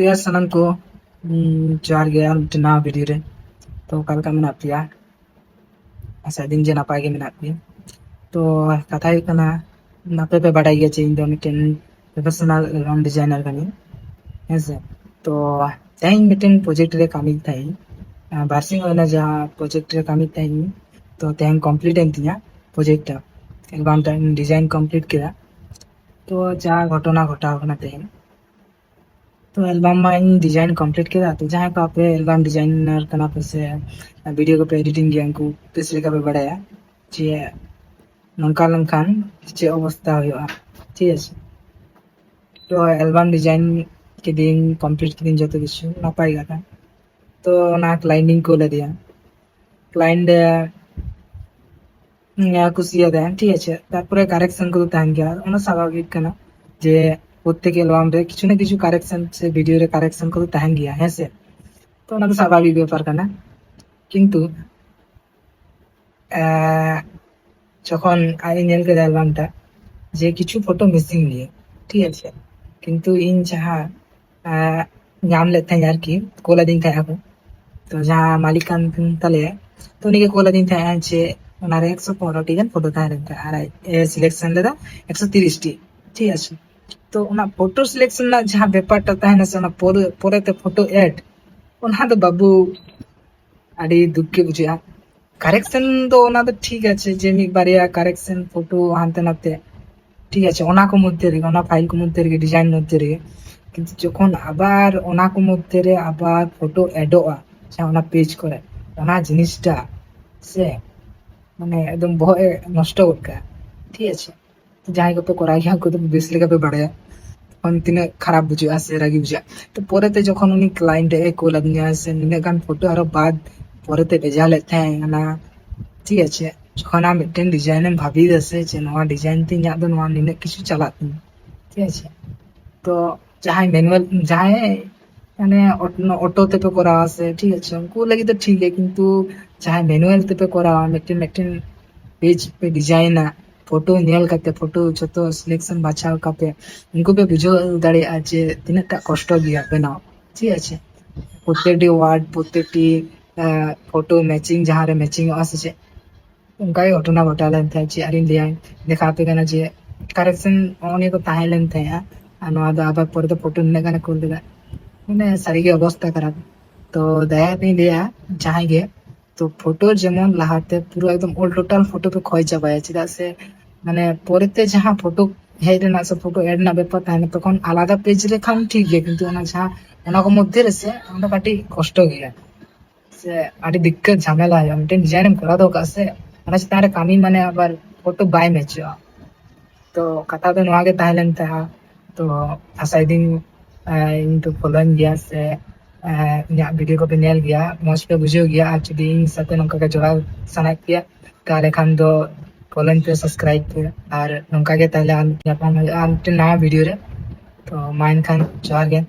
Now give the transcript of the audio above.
तो यार सनम को जोहार गे यार मिट्टी नवा वीडियो रे। तो कल का मेना पिया आशा दिन जे नापाय गे मेना पिया। तो कथा हुई कना नापे पे बाडाई गया चे इन दो मिट्टी प्रोफेशनल एल्बम डिजाइनर कनी हेसे। तो तेहिं मिट्टी प्रोजेक्ट रे कामी थाई बारसिंग होना जहाँ प्रोजेक्ट रे कामी थाई। तो तेहिं कंप्लीट एन तिया project album time design complete किया। तो जहाँ घटना घटा कना तेहिं तो एल्बम में इन डिजाइन कंप्लीट किया। तो जहाँ को आपे एल्बम डिजाइनर कना पे से वीडियो को पे एडिटिंग गया को किस लेका पे बढ़ाया जे नंका लंकान जे अवस्था हुआ ठीक है। तो एल्बम डिजाइन के दिन कंप्लीट के दिन जो तो किछु नापाई गया था। तो ना क्लाइंटिंग को ले दिया क्लाइंट कुसिया दें ठीक है। तारपरे कारेक्शन को तान गया ओना स्वाभाविक कना जे प्रत्येक एल्बम रे किछु ना किछु कारेक्शन से वीडियो रे कारेक्शन को तान गया है से। तो ओना तो स्वाभाविक ব্যাপার कना किंतु যখন আমি নেল के एल्बमটা যে কিছু ফটো মিসিং নিয়ে ঠিক আছে। কিন্তু इन जहाँ नाम लेते हैं यार की कोला दिन था ako तो जहाँ मालिक kan tale तो उन्हीं के कोला दिन था जे उनारे 115 टी गन फोटो था रहता है सिलेक्शन लेदा 130 टी ठीक है। तो उना फोटो सिलेक्शन ना जहाँ ব্যাপারটা था ना से उना পরেতে फोटो ऐड उना तो बाबू আরে দুঃখে বুঝিয়া কারেকশন তো ওনা তো ঠিক আছে যে মিক বারিয়া কারেকশন ফটো হানতে নাতে ঠিক আছে ওনা को মধ্যে রে ওনা ফাইল को মধ্যে রে ডিজাইন মধ্যে রে। কিন্তু যখন আবার ওনা को মধ্যে রে আবার ফটো এডোয়া যা ওনা পেজ করে ওনা জিনিসটা সে মানে একদম ভয় নষ্ট করকা ঠিক আছে। তো যাই को पे করা গিয়া को तो বেশ লেগা पे बढ़ाया তখন তিনি খারাপ বুঝে আসে রাগি বুঝে। তো পরেতে যখন উনি ক্লায়েন্ট এ কোলা নিয়ে আসে নিনে গান ফটো আরো বাদ পরেতে ভেজা লেতে हैं ना ঠিক আছে। যখন আমি মিটেন ডিজাইন এম ভাবি দেছে যে নয়া ডিজাইন তিন যাদ নয়া নিনে কিছু চালাত ঠিক আছে। তো যাহাই ম্যানুয়াল যাহাই মানে অটো তে पे করা আছে ঠিক আছে उनको लगी तो ठीक है। কিন্তু যাহাই ম্যানুয়াল তে पे করা মিটেন पेज पे डिजाइन फोटो नेल करते फोटो जो सिलेक्शन बाछाव कापे उनको पे बुझो दाड़े आज तीन टा कष्ट गया बनाओ ठीक है। प्रत्येकटी वार्ड प्रत्येकटी फोटो मैचिंग जहाँ रे मैचिंग आसे उनका ही घटना घटा लेन था जे आरिन लिया देखा पे कना जे करेक्शन ओने को ताहे लेन था नवा दा आबा पर तो फोटो ने कना खोल देगा मैंने सारी की अवस्था खराब। तो दया नहीं लिया जहाँ गे तो फोटो যেমন লাহাতে পুরো একদম অল টোটাল ফটো पे ক্ষয় যাবে চিদা সে মানে পরেতে যাহা ফটো হেড না সব ফটো এড না ব্যাপার তাই না তখন আলাদা পেজ রে খাম ঠিক है। কিন্তু ওনা যাহা ওনা को মধ্যে রেছে আমরা কাটি কষ্ট গিয়া সে আটি দিক্কত ঝামেলা হয় আমি ডিজাইন করা তো কাছে ওনা তারে কামি মানে আবার ফটো বাই ম্যাচ तो kata तो नवा के ताइलन था। तो आसाई दिन इन तो फॉलोइन गया से nya वीडियो को पे नेल गया मौज पे बुझो गया आज दिन साथे नंका का जोड़ा सनाक किया काले खान दो फॉलोइन पे सब्सक्राइब पे और नंका के ताइले आन नवा वीडियो रे। तो माइन खान जोहार गे।